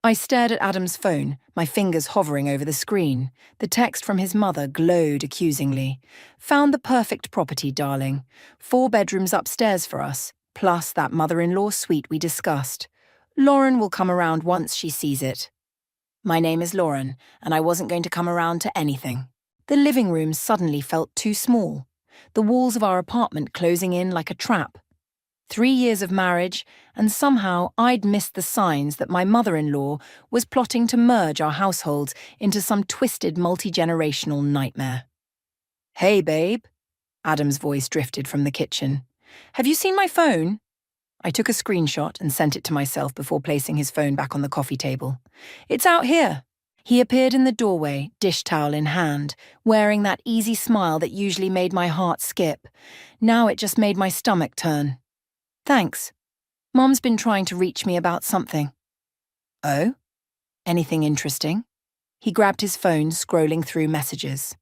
I stared at Adam's phone, my fingers hovering over the screen. The text from his mother glowed accusingly. Found the perfect property, darling. 4 bedrooms upstairs for us, plus that mother-in-law suite we discussed. Lauren will come around once she sees it. My name is Lauren, and I wasn't going to come around to anything. The living room suddenly felt too small, the walls of our apartment closing in like a trap. 3 years of marriage, and somehow I'd missed the signs that my mother-in-law was plotting to merge our households into some twisted multi-generational nightmare. "Hey, babe," Adam's voice drifted from the kitchen. "Have you seen my phone?" I took a screenshot and sent it to myself before placing his phone back on the coffee table. "It's out here." He appeared in the doorway, dish towel in hand, wearing that easy smile that usually made my heart skip. Now it just made my stomach turn. "Thanks. Mom's been trying to reach me about something." "Oh? Anything interesting?" He grabbed his phone, scrolling through messages.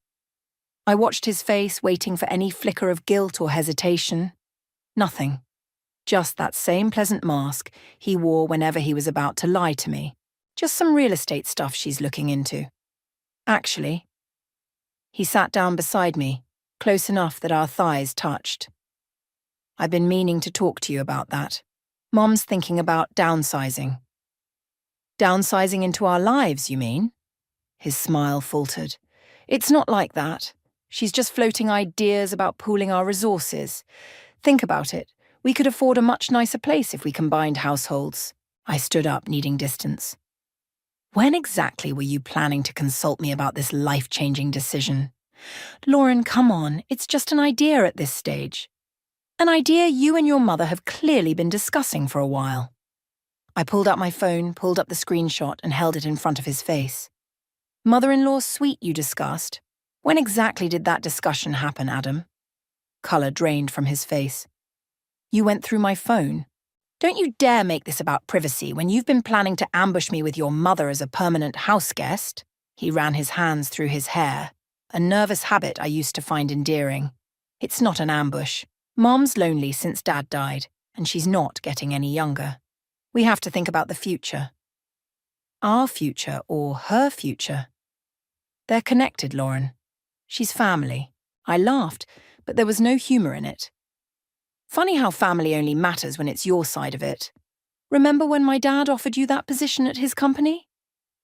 I watched his face, waiting for any flicker of guilt or hesitation. Nothing. Just that same pleasant mask he wore whenever he was about to lie to me. Just some real estate stuff she's looking into. Actually. He sat down beside me, close enough that our thighs touched. "I've been meaning to talk to you about that. Mom's thinking about downsizing." "Downsizing into our lives, you mean?" His smile faltered. "It's not like that. She's just floating ideas about pooling our resources. Think about it. We could afford a much nicer place if we combined households." I stood up, needing distance. "When exactly were you planning to consult me about this life-changing decision?" "Lauren, come on. It's just an idea at this stage. An idea you and your mother have clearly been discussing for a while." I pulled out my phone, pulled up the screenshot, and held it in front of his face. "Mother-in-law's suite you discussed? When exactly did that discussion happen, Adam?" Colour drained from his face. "You went through my phone? Don't you dare make this about privacy when you've been planning to ambush me with your mother as a permanent house guest." He ran his hands through his hair, a nervous habit I used to find endearing. "It's not an ambush. Mom's lonely since Dad died, and she's not getting any younger. We have to think about the future." "Our future or her future?" "They're connected, Lauren. She's family." I laughed, but there was no humour in it. "Funny how family only matters when it's your side of it. Remember when my dad offered you that position at his company?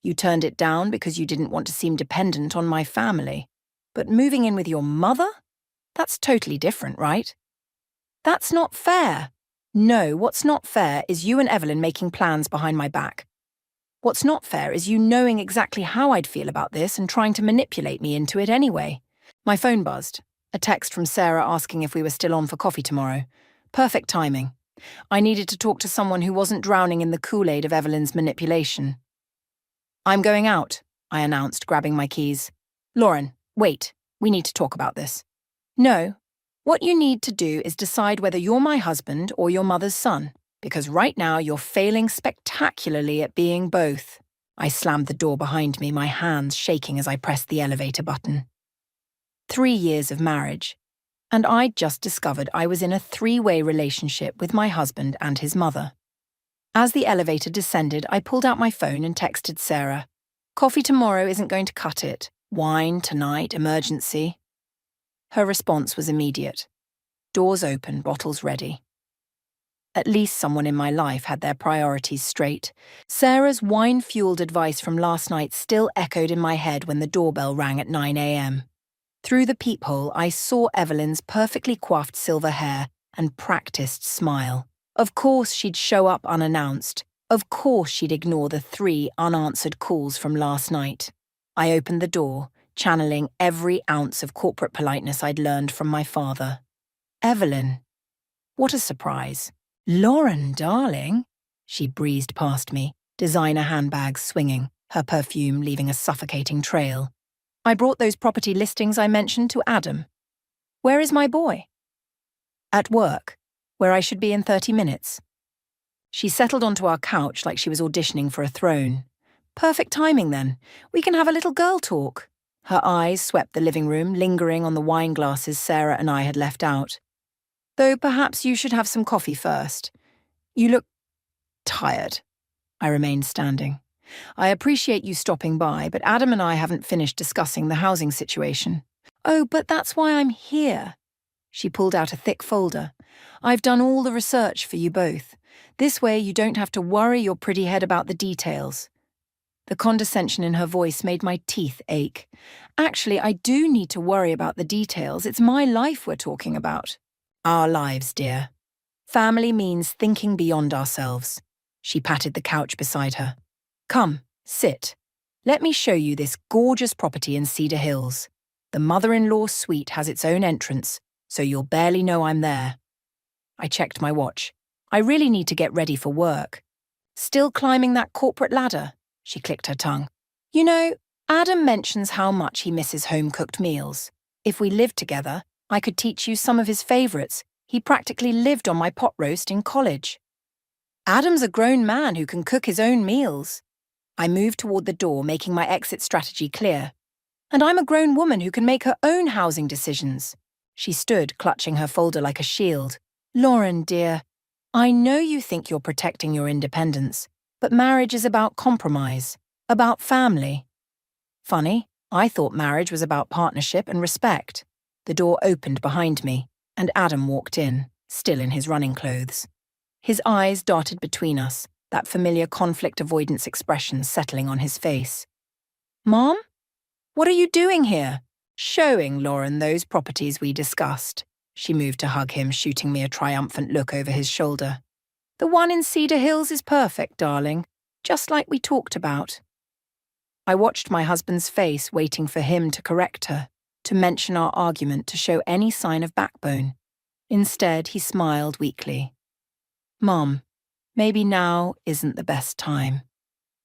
You turned it down because you didn't want to seem dependent on my family. But moving in with your mother? That's totally different, right?" "That's not fair." "No, what's not fair is you and Evelyn making plans behind my back. What's not fair is you knowing exactly how I'd feel about this and trying to manipulate me into it anyway." My phone buzzed. A text from Sarah asking if we were still on for coffee tomorrow. Perfect timing. I needed to talk to someone who wasn't drowning in the Kool-Aid of Evelyn's manipulation. "I'm going out," I announced, grabbing my keys. "Lauren, wait. We need to talk about this." "No. What you need to do is decide whether you're my husband or your mother's son, because right now you're failing spectacularly at being both." I slammed the door behind me, my hands shaking as I pressed the elevator button. 3 years of marriage, and I'd just discovered I was in a 3-way relationship with my husband and his mother. As the elevator descended, I pulled out my phone and texted Sarah. "Coffee tomorrow isn't going to cut it. Wine tonight, emergency." Her response was immediate. Doors open, bottles ready. At least someone in my life had their priorities straight. Sarah's wine-fueled advice from last night still echoed in my head when the doorbell rang at 9 a.m. Through the peephole, I saw Evelyn's perfectly coiffed silver hair and practiced smile. Of course she'd show up unannounced. Of course she'd ignore the 3 unanswered calls from last night. I opened the door, channeling every ounce of corporate politeness I'd learned from my father. "Evelyn." What a surprise. "Lauren, darling." She breezed past me, designer handbags swinging, her perfume leaving a suffocating trail. "I brought those property listings I mentioned to Adam." "Where is my boy?" "At work, where I should be in 30 minutes. She settled onto our couch like she was auditioning for a throne. "Perfect timing, then. We can have a little girl talk." Her eyes swept the living room, lingering on the wine glasses Sarah and I had left out. "Though perhaps you should have some coffee first. You look tired." I remained standing. I appreciate you stopping by, but Adam and I haven't finished discussing the housing situation. Oh, but that's why I'm here. She pulled out a thick folder. I've done all the research for you both. This way you don't have to worry your pretty head about the details. The condescension in her voice made my teeth ache. Actually, I do need to worry about the details. It's my life we're talking about. Our lives, dear. Family means thinking beyond ourselves. She patted the couch beside her. Come, sit. Let me show you this gorgeous property in Cedar Hills. The mother-in-law suite has its own entrance, so you'll barely know I'm there. I checked my watch. I really need to get ready for work. Still climbing that corporate ladder? She clicked her tongue. You know, Adam mentions how much he misses home-cooked meals. If we lived together, I could teach you some of his favourites. He practically lived on my pot roast in college. Adam's a grown man who can cook his own meals. I moved toward the door, making my exit strategy clear. And I'm a grown woman who can make her own housing decisions. She stood, clutching her folder like a shield. Lauren, dear, I know you think you're protecting your independence, but marriage is about compromise, about family. Funny, I thought marriage was about partnership and respect. The door opened behind me, and Adam walked in, still in his running clothes. His eyes darted between us, that familiar conflict avoidance expression settling on his face. Mom? What are you doing here? Showing Lauren those properties we discussed. She moved to hug him, shooting me a triumphant look over his shoulder. The one in Cedar Hills is perfect, darling, just like we talked about. I watched my husband's face, waiting for him to correct her, to mention our argument, to show any sign of backbone. Instead, he smiled weakly. Mom, maybe now isn't the best time.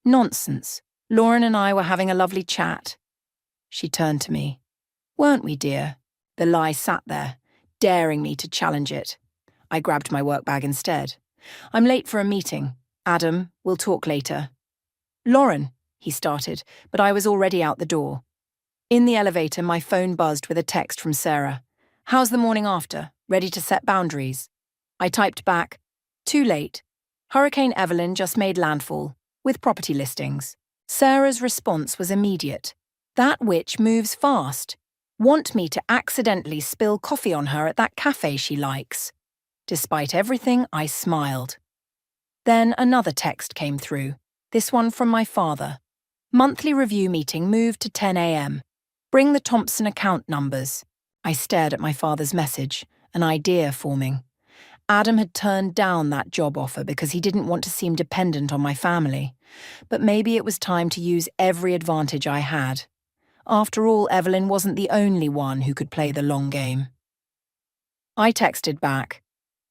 Nonsense. Lauren and I were having a lovely chat. She turned to me. Weren't we, dear? The lie sat there, daring me to challenge it. I grabbed my work bag instead. I'm late for a meeting. Adam, we'll talk later. Lauren, he started, but I was already out the door. In the elevator, my phone buzzed with a text from Sarah. How's the morning after? Ready to set boundaries? I typed back, too late. Hurricane Evelyn just made landfall, with property listings. Sarah's response was immediate. That witch moves fast. Want me to accidentally spill coffee on her at that cafe she likes. Despite everything, I smiled. Then another text came through, this one from my father. Monthly review meeting moved to 10 a.m. Bring the Thompson account numbers. I stared at my father's message, an idea forming. Adam had turned down that job offer because he didn't want to seem dependent on my family. But maybe it was time to use every advantage I had. After all, Evelyn wasn't the only one who could play the long game. I texted back,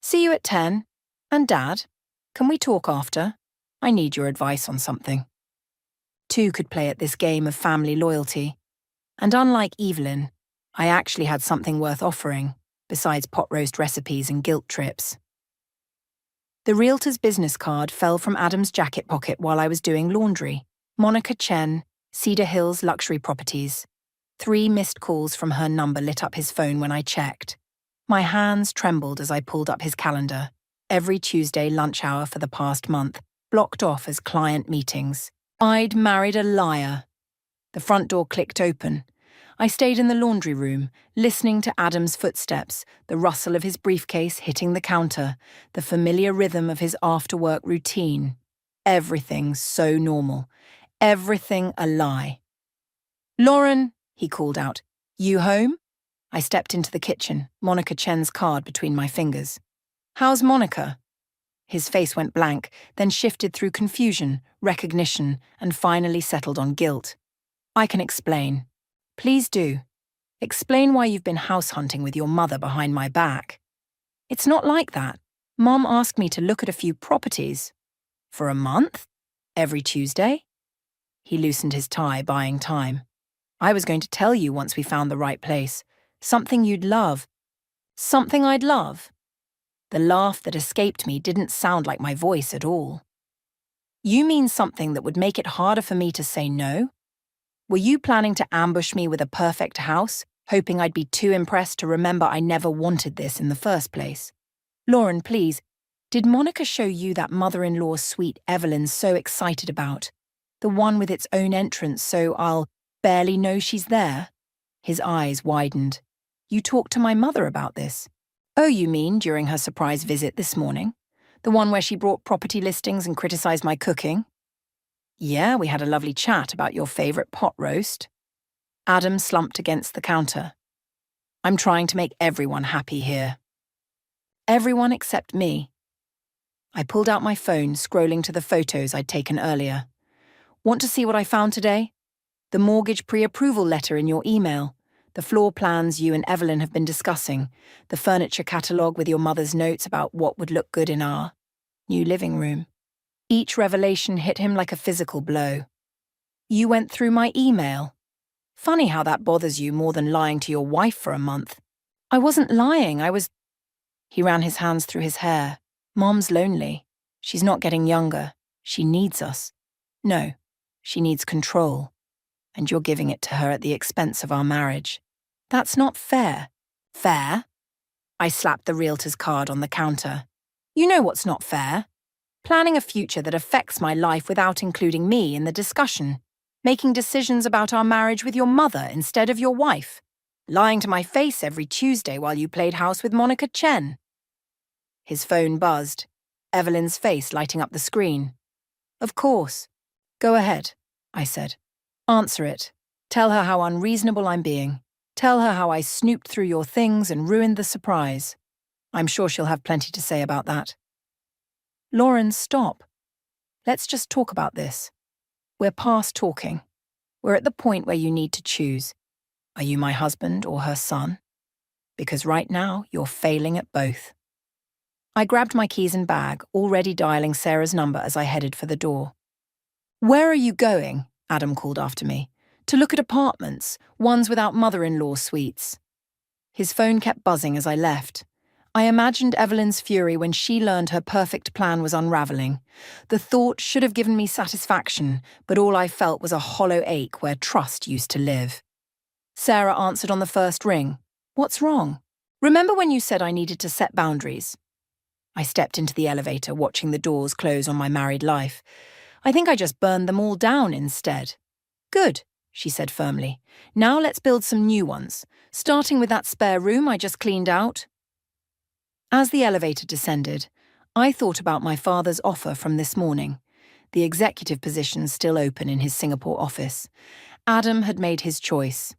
see you at 10. And Dad, can we talk after? I need your advice on something. Two could play at this game of family loyalty. And unlike Evelyn, I actually had something worth offering, besides pot roast recipes and guilt trips. The realtor's business card fell from Adam's jacket pocket while I was doing laundry. Monica Chen, Cedar Hills Luxury Properties. 3 missed calls from her number lit up his phone when I checked. My hands trembled as I pulled up his calendar. Every Tuesday lunch hour for the past month, blocked off as client meetings. I'd married a liar. The front door clicked open. I stayed in the laundry room, listening to Adam's footsteps, the rustle of his briefcase hitting the counter, the familiar rhythm of his after-work routine. Everything so normal. Everything a lie. Lauren, he called out, you home? I stepped into the kitchen, Monica Chen's card between my fingers. How's Monica? His face went blank, then shifted through confusion, recognition, and finally settled on guilt. I can explain. Please do. Explain why you've been house hunting with your mother behind my back. It's not like that. Mom asked me to look at a few properties. For a month? Every Tuesday? He loosened his tie, buying time. I was going to tell you once we found the right place. Something you'd love. Something I'd love. The laugh that escaped me didn't sound like my voice at all. You mean something that would make it harder for me to say no? Were you planning to ambush me with a perfect house, hoping I'd be too impressed to remember I never wanted this in the first place? Lauren, please, did Monica show you that mother-in-law suite Evelyn's so excited about? The one with its own entrance, so I'll barely know she's there? His eyes widened. You talked to my mother about this? Oh, you mean during her surprise visit this morning? The one where she brought property listings and criticized my cooking? Yeah, we had a lovely chat about your favorite pot roast. Adam slumped against the counter. I'm trying to make everyone happy here. Everyone except me. I pulled out my phone, scrolling to the photos I'd taken earlier. Want to see what I found today? The mortgage pre-approval letter in your email, the floor plans you and Evelyn have been discussing, the furniture catalogue with your mother's notes about what would look good in our new living room. Each revelation hit him like a physical blow. You went through my email. Funny how that bothers you more than lying to your wife for a month. I wasn't lying, I was... He ran his hands through his hair. Mom's lonely. She's not getting younger. She needs us. No, she needs control. And you're giving it to her at the expense of our marriage. That's not fair. Fair? I slapped the realtor's card on the counter. You know what's not fair? Planning a future that affects my life without including me in the discussion. Making decisions about our marriage with your mother instead of your wife. Lying to my face every Tuesday while you played house with Monica Chen. His phone buzzed, Evelyn's face lighting up the screen. Of course. Go ahead, I said. Answer it. Tell her how unreasonable I'm being. Tell her how I snooped through your things and ruined the surprise. I'm sure she'll have plenty to say about that. Lauren, stop. Let's just talk about this. We're past talking. We're at the point where you need to choose. Are you my husband or her son? Because right now, you're failing at both. I grabbed my keys and bag, already dialing Sarah's number as I headed for the door. Where are you going? Adam called after me. To look at apartments, ones without mother-in-law suites. His phone kept buzzing as I left. I imagined Evelyn's fury when she learned her perfect plan was unraveling. The thought should have given me satisfaction, but all I felt was a hollow ache where trust used to live. Sarah answered on the first ring. What's wrong? Remember when you said I needed to set boundaries? I stepped into the elevator, watching the doors close on my married life. I think I just burned them all down instead. Good, she said firmly. Now let's build some new ones, starting with that spare room I just cleaned out. As the elevator descended, I thought about my father's offer from this morning, the executive position still open in his Singapore office. Adam had made his choice.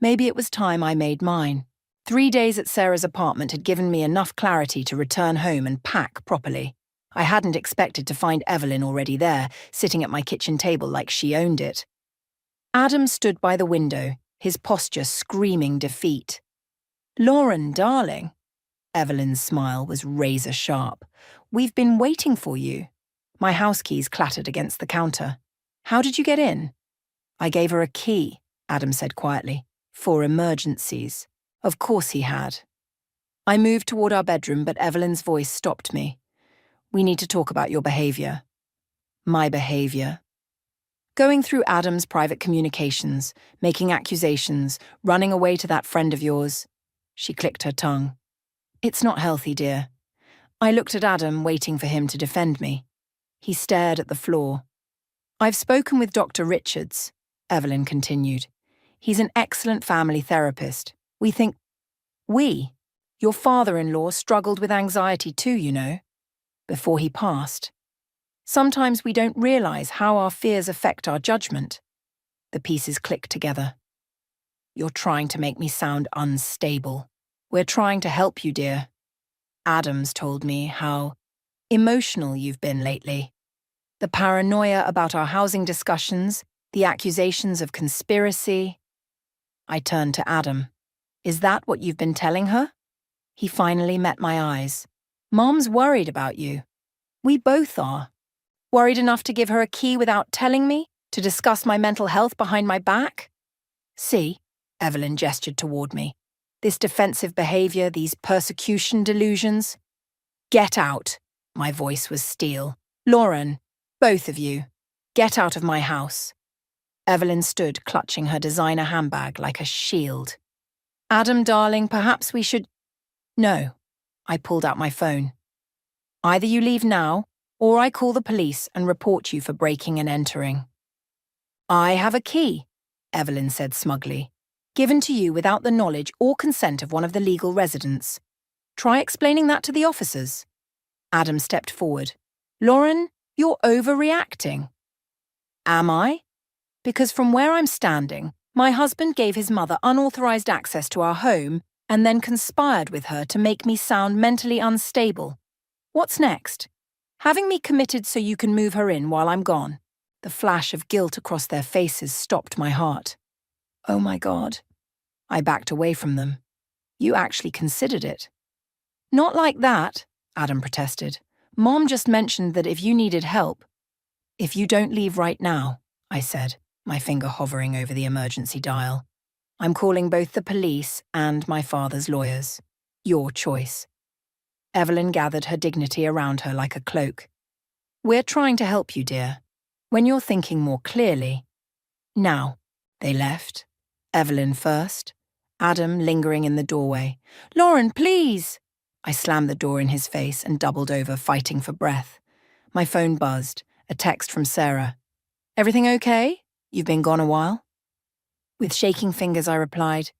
Maybe it was time I made mine. 3 days at Sarah's apartment had given me enough clarity to return home and pack properly. I hadn't expected to find Evelyn already there, sitting at my kitchen table like she owned it. Adam stood by the window, his posture screaming defeat. Lauren, darling. Evelyn's smile was razor sharp. We've been waiting for you. My house keys clattered against the counter. How did you get in? I gave her a key, Adam said quietly, for emergencies. Of course he had. I moved toward our bedroom, but Evelyn's voice stopped me. We need to talk about your behavior. My behavior. Going through Adam's private communications, making accusations, running away to that friend of yours. She clicked her tongue. It's not healthy, dear. I looked at Adam, waiting for him to defend me. He stared at the floor. I've spoken with Dr. Richards, Evelyn continued. He's an excellent family therapist. Your father-in-law struggled with anxiety too, you know, before he passed. Sometimes we don't realize how our fears affect our judgment. The pieces click together. You're trying to make me sound unstable. We're trying to help you, dear. Adams told me how emotional you've been lately. The paranoia about our housing discussions, the accusations of conspiracy. I turned to Adam. Is that what you've been telling her? He finally met my eyes. Mom's worried about you. We both are. Worried enough to give her a key without telling me? To discuss my mental health behind my back? See, Evelyn gestured toward me. This defensive behavior, these persecution delusions. Get out. My voice was steel. Lauren, both of you, get out of my house. Evelyn stood clutching her designer handbag like a shield. Adam, darling, perhaps we should... No. I pulled out my phone. Either you leave now, or I call the police and report you for breaking and entering. I have a key, Evelyn said smugly, given to you without the knowledge or consent of one of the legal residents. Try explaining that to the officers. Adam stepped forward. Lauren, you're overreacting. Am I? Because from where I'm standing, my husband gave his mother unauthorized access to our home and then conspired with her to make me sound mentally unstable. What's next? Having me committed so you can move her in while I'm gone. The flash of guilt across their faces stopped my heart. Oh my God. I backed away from them. You actually considered it. Not like that, Adam protested. Mom just mentioned that if you needed help. If you don't leave right now, I said, my finger hovering over the emergency dial. I'm calling both the police and my father's lawyers. Your choice. Evelyn gathered her dignity around her like a cloak. We're trying to help you, dear. When you're thinking more clearly. Now, they left. Evelyn first. Adam lingering in the doorway. Lauren, please! I slammed the door in his face and doubled over, fighting for breath. My phone buzzed, a text from Sarah. Everything okay? You've been gone a while? With shaking fingers, I replied,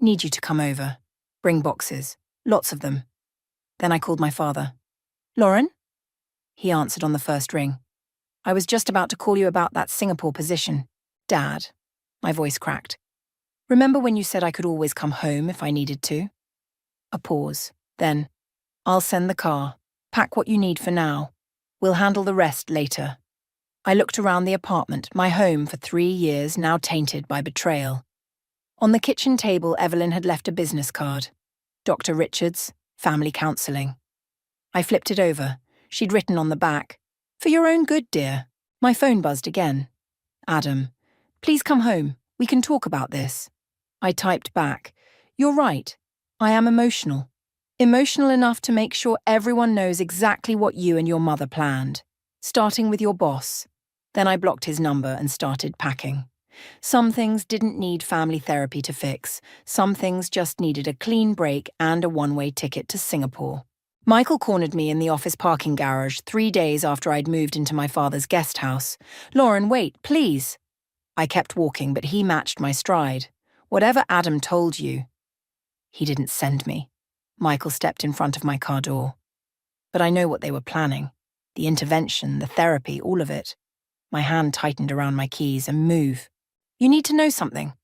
Need you to come over. Bring boxes. Lots of them. Then I called my father. Lauren? He answered on the first ring. I was just about to call you about that Singapore position. Dad. My voice cracked. Remember when you said I could always come home if I needed to? A pause. Then, I'll send the car. Pack what you need for now. We'll handle the rest later. I looked around the apartment, my home for 3 years, now tainted by betrayal. On the kitchen table, Evelyn had left a business card. Dr. Richards, family counselling. I flipped it over. She'd written on the back, For your own good, dear. My phone buzzed again. Adam, please come home. We can talk about this. I typed back, You're right. I am emotional. Emotional enough to make sure everyone knows exactly what you and your mother planned. Starting with your boss. Then I blocked his number and started packing. Some things didn't need family therapy to fix. Some things just needed a clean break and a one-way ticket to Singapore. Michael cornered me in the office parking garage 3 days after I'd moved into my father's guest house. Lauren, wait, please. I kept walking, but he matched my stride. Whatever Adam told you. He didn't send me. Michael stepped in front of my car door. But I know what they were planning. The intervention, the therapy, all of it. My hand tightened around my keys and move. You need to know something.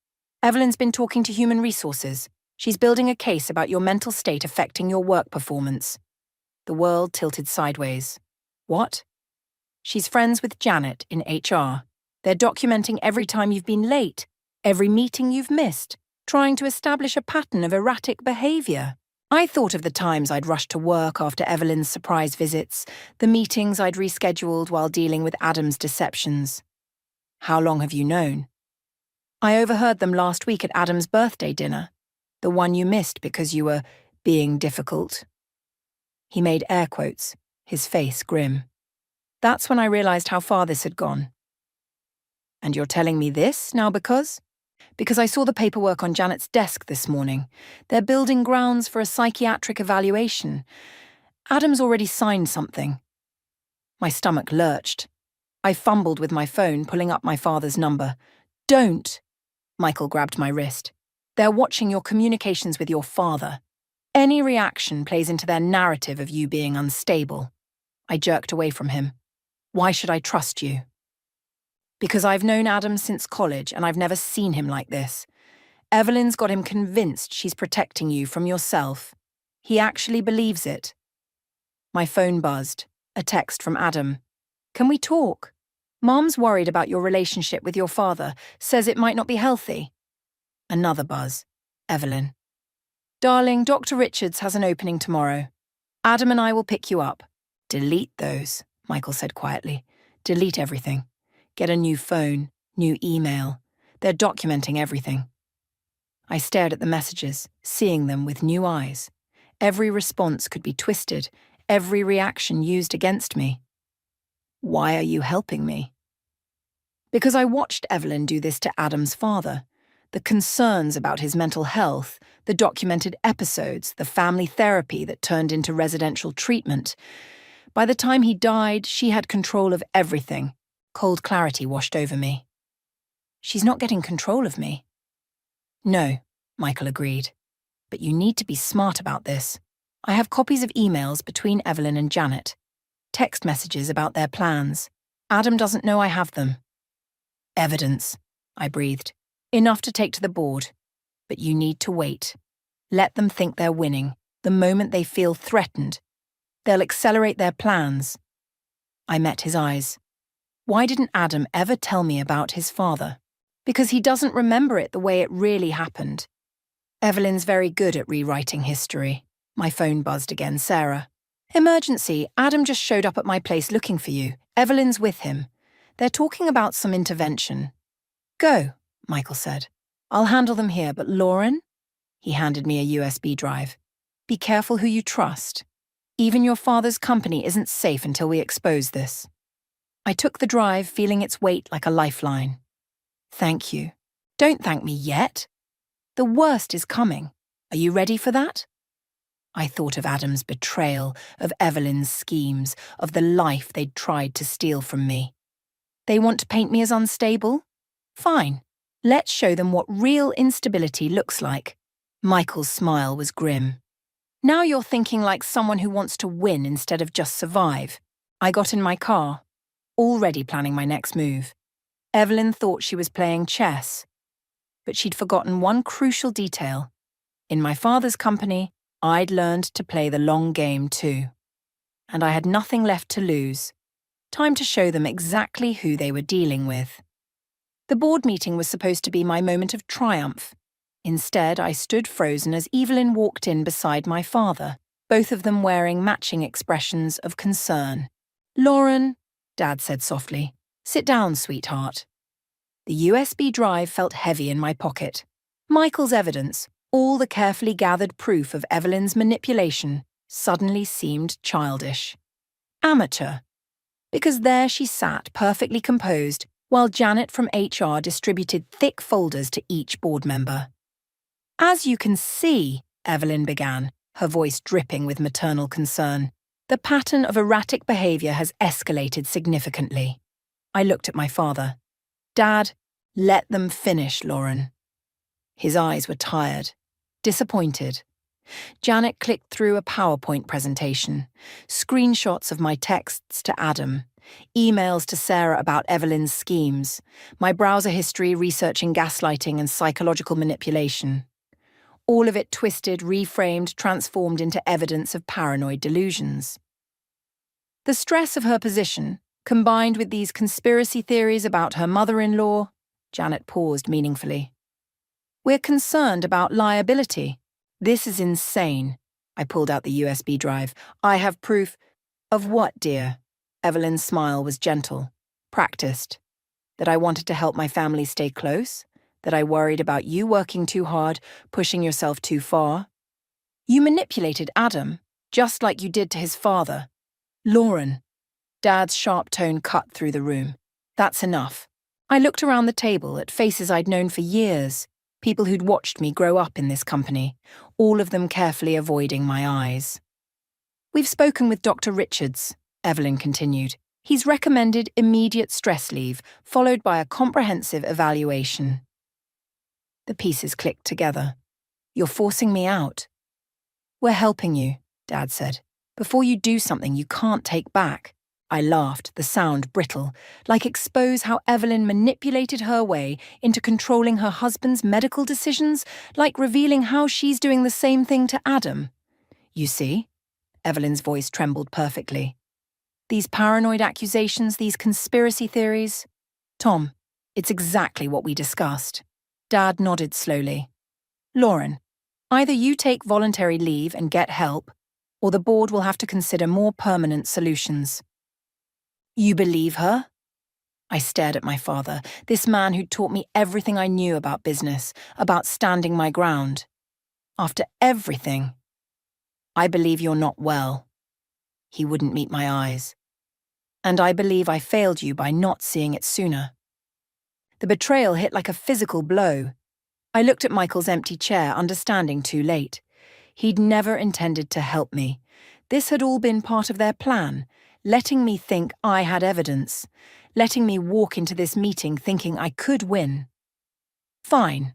Evelyn's been talking to Human Resources. She's building a case about your mental state affecting your work performance. The world tilted sideways. What? She's friends with Janet in HR. They're documenting every time you've been late, every meeting you've missed, trying to establish a pattern of erratic behavior. I thought of the times I'd rushed to work after Evelyn's surprise visits, the meetings I'd rescheduled while dealing with Adam's deceptions. How long have you known? I overheard them last week at Adam's birthday dinner, the one you missed because you were being difficult. He made air quotes, his face grim. That's when I realized how far this had gone. And you're telling me this now because? Because I saw the paperwork on Janet's desk this morning. They're building grounds for a psychiatric evaluation. Adam's already signed something. My stomach lurched. I fumbled with my phone, pulling up my father's number. Don't! Michael grabbed my wrist. They're watching your communications with your father. Any reaction plays into their narrative of you being unstable. I jerked away from him. Why should I trust you? Because I've known Adam since college and I've never seen him like this. Evelyn's got him convinced she's protecting you from yourself. He actually believes it. My phone buzzed. A text from Adam. Can we talk? Mom's worried about your relationship with your father, says it might not be healthy. Another buzz. Evelyn. Darling, Dr. Richards has an opening tomorrow. Adam and I will pick you up. Delete those, Michael said quietly. Delete everything. Get a new phone, new email. They're documenting everything. I stared at the messages, seeing them with new eyes. Every response could be twisted, every reaction used against me. Why are you helping me? Because I watched Evelyn do this to Adam's father. The concerns about his mental health, the documented episodes, the family therapy that turned into residential treatment. By the time he died, she had control of everything. Cold clarity washed over me. She's not getting control of me. No, Michael agreed. But you need to be smart about this. I have copies of emails between Evelyn and Janet. Text messages about their plans. Adam doesn't know I have them. Evidence, I breathed. Enough to take to the board. But you need to wait. Let them think they're winning. The moment they feel threatened, they'll accelerate their plans. I met his eyes. Why didn't Adam ever tell me about his father? Because he doesn't remember it the way it really happened. Evelyn's very good at rewriting history. My phone buzzed again. Sarah. Emergency. Adam just showed up at my place looking for you. Evelyn's with him. They're talking about some intervention. Go, Michael said. I'll handle them here, but Lauren? He handed me a USB drive. Be careful who you trust. Even your father's company isn't safe until we expose this. I took the drive, feeling its weight like a lifeline. Thank you. Don't thank me yet. The worst is coming. Are you ready for that? I thought of Adam's betrayal, of Evelyn's schemes, of the life they'd tried to steal from me. They want to paint me as unstable? Fine. Let's show them what real instability looks like. Michael's smile was grim. Now you're thinking like someone who wants to win instead of just survive. I got in my car, already planning my next move. Evelyn thought she was playing chess, but she'd forgotten one crucial detail. In my father's company, I'd learned to play the long game too. And I had nothing left to lose. Time to show them exactly who they were dealing with. The board meeting was supposed to be my moment of triumph. Instead, I stood frozen as Evelyn walked in beside my father, both of them wearing matching expressions of concern. Lauren, Dad said softly, sit down, sweetheart. The USB drive felt heavy in my pocket. Michael's evidence, all the carefully gathered proof of Evelyn's manipulation, suddenly seemed childish. Amateur. Because there she sat, perfectly composed, while Janet from HR distributed thick folders to each board member. As you can see, Evelyn began, her voice dripping with maternal concern, the pattern of erratic behavior has escalated significantly. I looked at my father. Dad, let them finish, Lauren. His eyes were tired, disappointed. Janet clicked through a PowerPoint presentation, screenshots of my texts to Adam, emails to Sarah about Evelyn's schemes, my browser history researching gaslighting and psychological manipulation. All of it twisted, reframed, transformed into evidence of paranoid delusions. The stress of her position, combined with these conspiracy theories about her mother-in-law, Janet paused meaningfully. We're concerned about liability. This is insane. I pulled out the USB drive. I have proof. Of what, dear? Evelyn's smile was gentle, practiced. That I wanted to help my family stay close? That I worried about you working too hard, pushing yourself too far? You manipulated Adam, just like you did to his father. Lauren. Dad's sharp tone cut through the room. That's enough. I looked around the table at faces I'd known for years, people who'd watched me grow up in this company, all of them carefully avoiding my eyes. We've spoken with Dr. Richards, Evelyn continued. He's recommended immediate stress leave, followed by a comprehensive evaluation. The pieces clicked together. You're forcing me out. We're helping you, Dad said. Before you do something you can't take back. I laughed, the sound brittle, like expose how Evelyn manipulated her way into controlling her husband's medical decisions, like revealing how she's doing the same thing to Adam. You see? Evelyn's voice trembled perfectly. These paranoid accusations, these conspiracy theories. Tom, it's exactly what we discussed. Dad nodded slowly. Lauren, either you take voluntary leave and get help, or the board will have to consider more permanent solutions. You believe her? I stared at my father, this man who'd taught me everything I knew about business, about standing my ground. After everything. I believe you're not well. He wouldn't meet my eyes. And I believe I failed you by not seeing it sooner. The betrayal hit like a physical blow. I looked at Michael's empty chair, understanding too late. He'd never intended to help me. This had all been part of their plan, letting me think I had evidence, letting me walk into this meeting thinking I could win. Fine.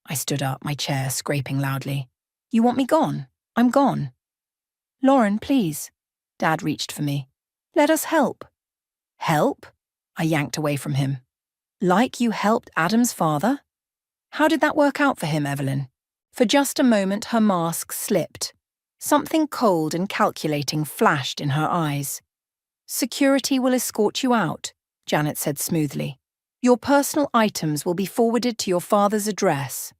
I stood up, my chair scraping loudly. You want me gone? I'm gone. Lauren, please. Dad reached for me. Let us help. Help? I yanked away from him. Like you helped Adam's father? How did that work out for him, Evelyn? For just a moment, her mask slipped. Something cold and calculating flashed in her eyes. Security will escort you out, Janet said smoothly. Your personal items will be forwarded to your father's address.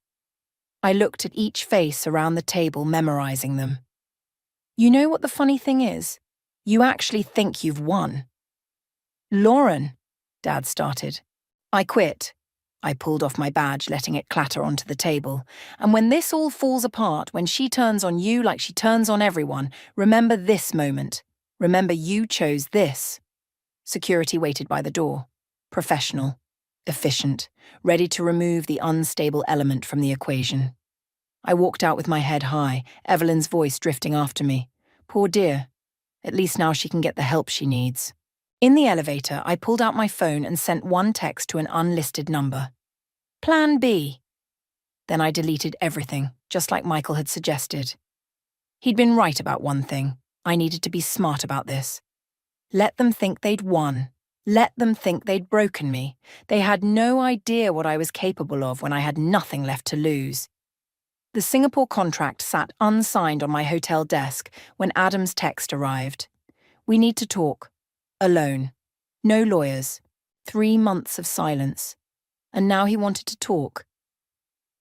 I looked at each face around the table, memorizing them. You know what the funny thing is? You actually think you've won. Lauren, Dad started. I quit. I pulled off my badge, letting it clatter onto the table. And when this all falls apart, when she turns on you like she turns on everyone, remember this moment. Remember you chose this. Security waited by the door. Professional, efficient, ready to remove the unstable element from the equation. I walked out with my head high, Evelyn's voice drifting after me. Poor dear. At least now she can get the help she needs. In the elevator, I pulled out my phone and sent one text to an unlisted number. Plan B. Then I deleted everything, just like Michael had suggested. He'd been right about one thing. I needed to be smart about this. Let them think they'd won. Let them think they'd broken me. They had no idea what I was capable of when I had nothing left to lose. The Singapore contract sat unsigned on my hotel desk when Adam's text arrived. We need to talk. Alone. No lawyers. 3 months of silence. And now he wanted to talk.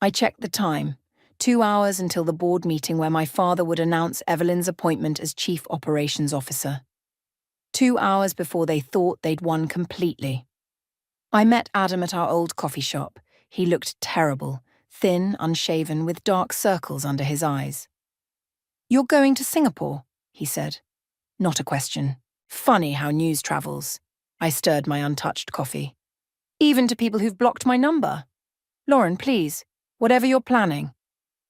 I checked the time. 2 hours until the board meeting where my father would announce Evelyn's appointment as Chief Operations Officer. 2 hours before they thought they'd won completely. I met Adam at our old coffee shop. He looked terrible, thin, unshaven, with dark circles under his eyes. You're going to Singapore, he said. Not a question. Funny how news travels. I stirred my untouched coffee. Even to people who've blocked my number. Lauren, please, whatever you're planning.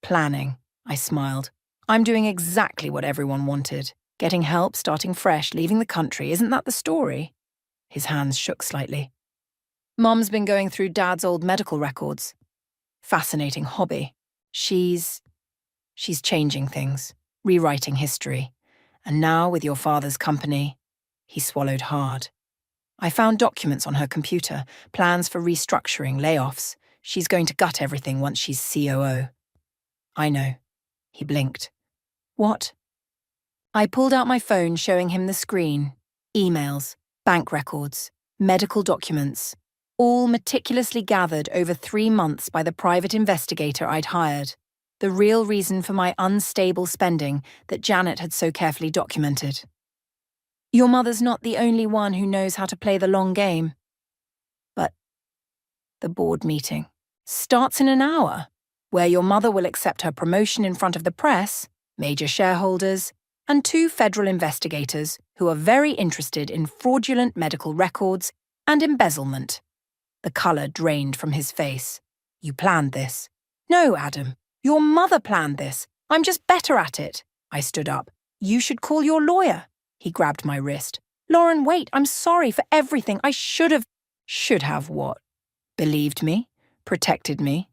Planning, I smiled. I'm doing exactly what everyone wanted. Getting help, starting fresh, leaving the country. Isn't that the story? His hands shook slightly. Mum's been going through Dad's old medical records. Fascinating hobby. She's changing things, rewriting history. And now, with your father's company, he swallowed hard. I found documents on her computer, plans for restructuring, layoffs. She's going to gut everything once she's COO. I know. He blinked. What? I pulled out my phone, showing him the screen. Emails, bank records, medical documents, all meticulously gathered over 3 months by the private investigator I'd hired. The real reason for my unstable spending that Janet had so carefully documented. Your mother's not the only one who knows how to play the long game. But the board meeting starts in an hour, where your mother will accept her promotion in front of the press, major shareholders, and 2 federal investigators who are very interested in fraudulent medical records and embezzlement. The colour drained from his face. You planned this. No, Adam. Your mother planned this. I'm just better at it. I stood up. You should call your lawyer. He grabbed my wrist. Lauren, wait, I'm sorry for everything. I should have... Should have what? Believed me? Protected me?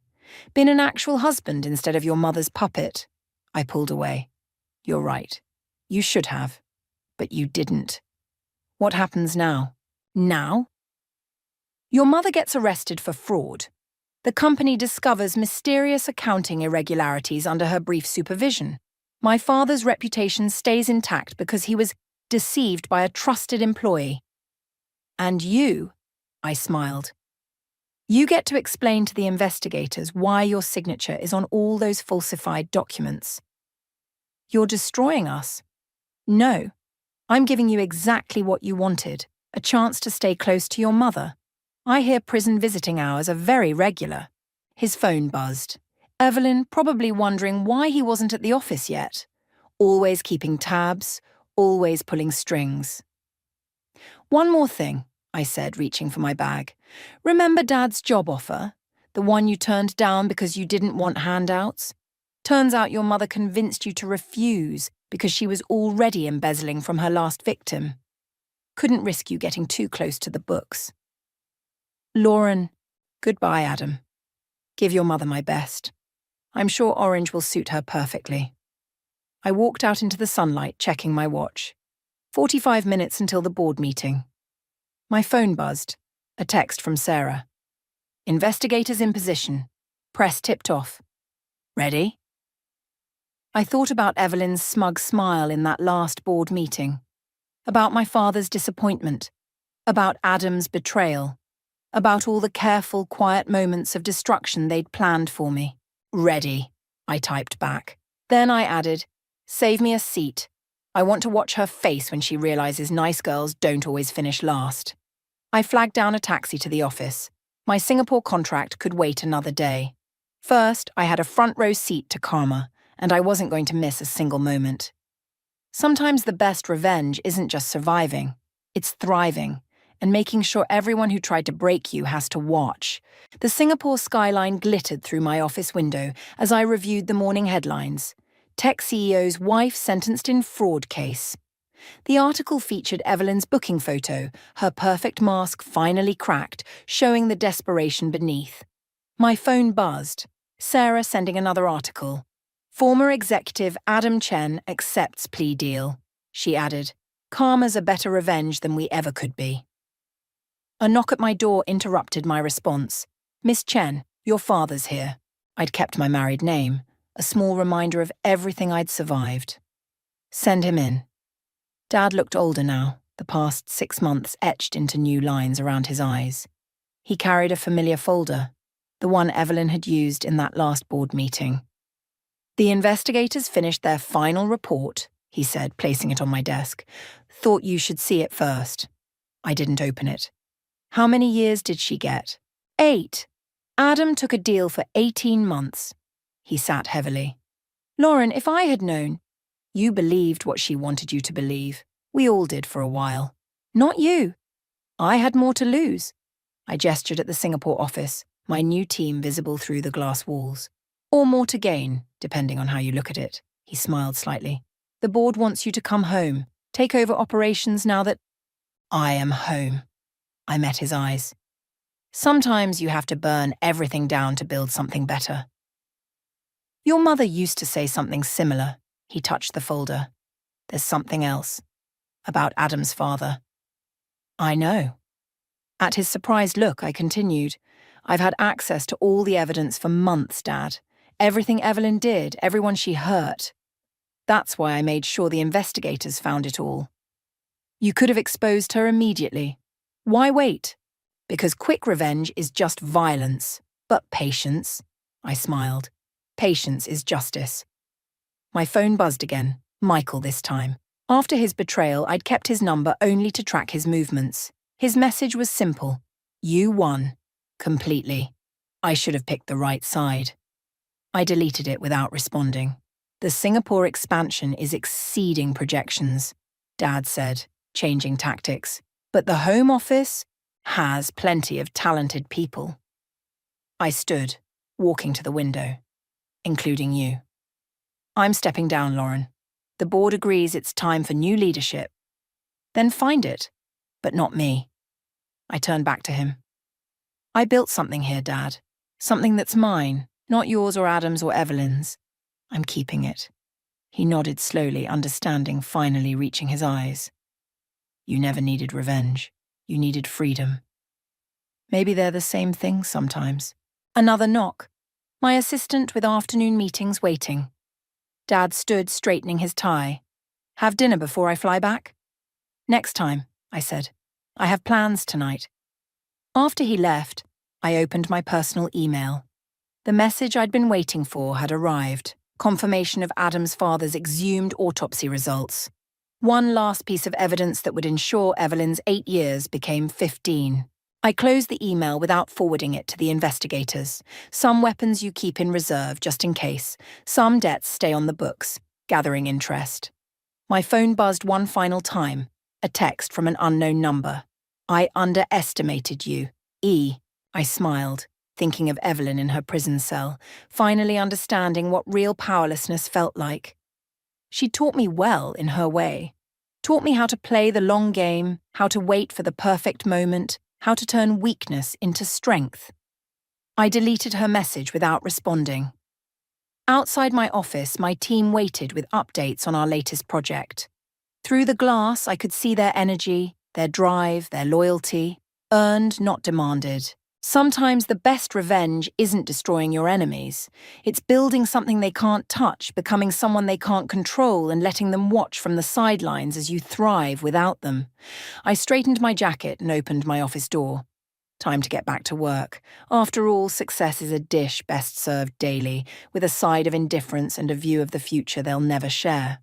Been an actual husband instead of your mother's puppet? I pulled away. You're right. You should have. But you didn't. What happens now? Now? Your mother gets arrested for fraud. The company discovers mysterious accounting irregularities under her brief supervision. My father's reputation stays intact because he was deceived by a trusted employee. And you, I smiled. You get to explain to the investigators why your signature is on all those falsified documents. You're destroying us. No, I'm giving you exactly what you wanted, a chance to stay close to your mother. I hear prison visiting hours are very regular. His phone buzzed. Evelyn probably wondering why he wasn't at the office yet. Always keeping tabs, always pulling strings. One more thing, I said, reaching for my bag. Remember Dad's job offer? The one you turned down because you didn't want handouts? Turns out your mother convinced you to refuse because she was already embezzling from her last victim. Couldn't risk you getting too close to the books. Lauren, goodbye, Adam. Give your mother my best. I'm sure orange will suit her perfectly. I walked out into the sunlight, checking my watch. 45 minutes until the board meeting. My phone buzzed. A text from Sarah. Investigators in position. Press tipped off. Ready? I thought about Evelyn's smug smile in that last board meeting. About my father's disappointment. About Adam's betrayal. About all the careful, quiet moments of destruction they'd planned for me. Ready, I typed back. Then I added, save me a seat. I want to watch her face when she realizes nice girls don't always finish last. I flagged down a taxi to the office. My Singapore contract could wait another day. First, I had a front row seat to karma, and I wasn't going to miss a single moment. Sometimes the best revenge isn't just surviving, it's thriving, and making sure everyone who tried to break you has to watch. The Singapore skyline glittered through my office window as I reviewed the morning headlines. Tech CEO's wife sentenced in fraud case. The article featured Evelyn's booking photo, her perfect mask finally cracked, showing the desperation beneath. My phone buzzed. Sarah sending another article. Former executive Adam Chen accepts plea deal. She added, karma's a better revenge than we ever could be. A knock at my door interrupted my response. Miss Chen, your father's here. I'd kept my married name, a small reminder of everything I'd survived. Send him in. Dad looked older now, the past 6 months etched into new lines around his eyes. He carried a familiar folder, the one Evelyn had used in that last board meeting. The investigators finished their final report, he said, placing it on my desk. Thought you should see it first. I didn't open it. How many years did she get? 8. Adam took a deal for 18 months. He sat heavily. Lauren, if I had known. You believed what she wanted you to believe. We all did for a while. Not you. I had more to lose. I gestured at the Singapore office, my new team visible through the glass walls. Or more to gain, depending on how you look at it. He smiled slightly. The board wants you to come home, take over operations now that I am home. I met his eyes. Sometimes you have to burn everything down to build something better. Your mother used to say something similar. He touched the folder. There's something else. About Adam's father. I know. At his surprised look, I continued. I've had access to all the evidence for months, Dad. Everything Evelyn did, everyone she hurt. That's why I made sure the investigators found it all. You could have exposed her immediately. Why wait? Because quick revenge is just violence. But patience, I smiled. Patience is justice. My phone buzzed again, Michael this time. After his betrayal, I'd kept his number only to track his movements. His message was simple. You won. Completely. I should have picked the right side. I deleted it without responding. The Singapore expansion is exceeding projections, Dad said, changing tactics. But the Home Office has plenty of talented people. I stood, walking to the window, including you. I'm stepping down, Lauren. The board agrees it's time for new leadership. Then find it, but not me. I turned back to him. I built something here, Dad. Something that's mine, not yours or Adam's or Evelyn's. I'm keeping it. He nodded slowly, understanding finally reaching his eyes. You never needed revenge. You needed freedom. Maybe they're the same thing sometimes. Another knock. My assistant with afternoon meetings waiting. Dad stood straightening his tie. Have dinner before I fly back? Next time, I said. I have plans tonight. After he left, I opened my personal email. The message I'd been waiting for had arrived. Confirmation of Adam's father's exhumed autopsy results. One last piece of evidence that would ensure Evelyn's 8 years became 15. I closed the email without forwarding it to the investigators. Some weapons you keep in reserve just in case. Some debts stay on the books, gathering interest. My phone buzzed one final time, a text from an unknown number. I underestimated you. E. I smiled, thinking of Evelyn in her prison cell, finally understanding what real powerlessness felt like. She taught me well in her way. Taught me how to play the long game, how to wait for the perfect moment, how to turn weakness into strength. I deleted her message without responding. Outside my office, my team waited with updates on our latest project. Through the glass, I could see their energy, their drive, their loyalty, earned, not demanded. Sometimes the best revenge isn't destroying your enemies. It's building something they can't touch, becoming someone they can't control, and letting them watch from the sidelines as you thrive without them. I straightened my jacket and opened my office door. Time to get back to work. After all, success is a dish best served daily, with a side of indifference and a view of the future they'll never share.